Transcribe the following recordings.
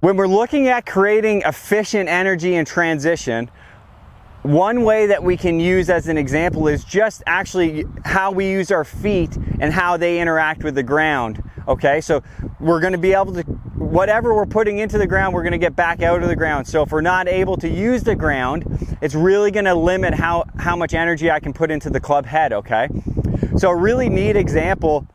When we're looking at creating efficient energy in transition, one way that we can use as an example is just actually how we use our feet and how they interact with the ground. Okay, so we're going to be able to, whatever we're putting into the ground, we're going to get back out of the ground. So if we're not able to use the ground, it's really going to limit how much energy I can put into the club head. Okay, so a really neat example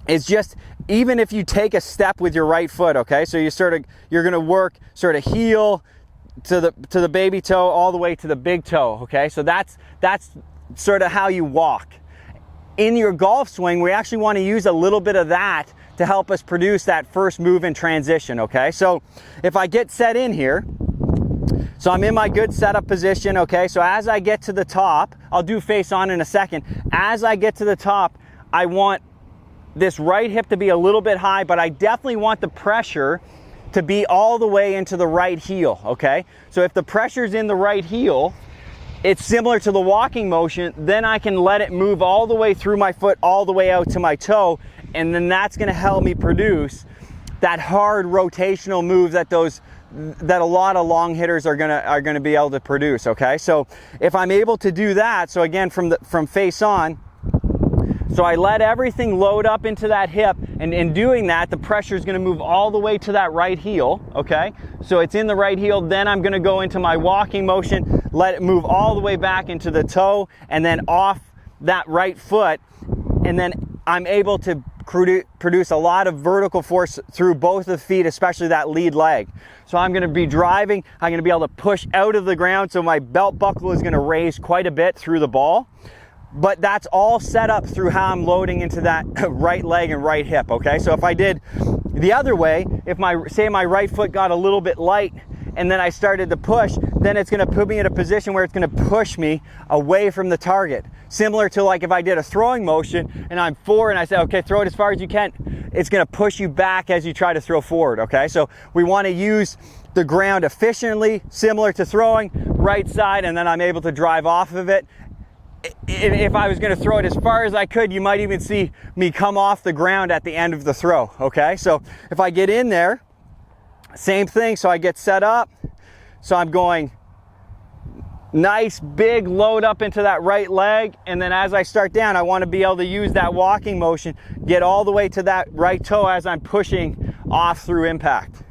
is just, even if you take a step with your right foot, okay, so you're going to work sort of heel to the baby toe all the way to the big toe. Okay, so that's sort of how you walk. In your golf swing, we actually want to use a little bit of that to help us produce that first move in transition. Okay, so if I get set in here, so I'm in my good setup position. Okay, so as I get to the top, I'll do face on in a second. As I get to the top, I want this right hip to be a little bit high, but I definitely want the pressure to be all the way into the right heel. Okay, so if the pressure's in the right heel, it's similar to the walking motion, then I can let it move all the way through my foot, all the way out to my toe, and then that's going to help me produce that hard rotational move that a lot of long hitters are going to be able to produce. Okay, so if I'm able to do that, so again from face on, so I let everything load up into that hip, and in doing that, the pressure is going to move all the way to that right heel. Okay, so it's in the right heel, then I'm going to go into my walking motion, let it move all the way back into the toe, and then off that right foot, and then I'm able to produce a lot of vertical force through both the feet, especially that lead leg. So I'm going to be driving, I'm going to be able to push out of the ground, so my belt buckle is going to raise quite a bit through the ball. But that's all set up through how I'm loading into that right leg and right hip. Okay, so if I did the other way, if say my right foot got a little bit light and then I started to push, then it's going to put me in a position where it's going to push me away from the target. Similar to like if I did a throwing motion and I'm forward and I say, okay, throw it as far as you can, it's going to push you back as you try to throw forward. Okay, so we want to use the ground efficiently, similar to throwing, right side, and then I'm able to drive off of it. If I was going to throw it as far as I could, you might even see me come off the ground at the end of the throw. Okay, so if I get in there, same thing. So I get set up, so I'm going nice big load up into that right leg, and then as I start down, I want to be able to use that walking motion, get all the way to that right toe as I'm pushing off through impact.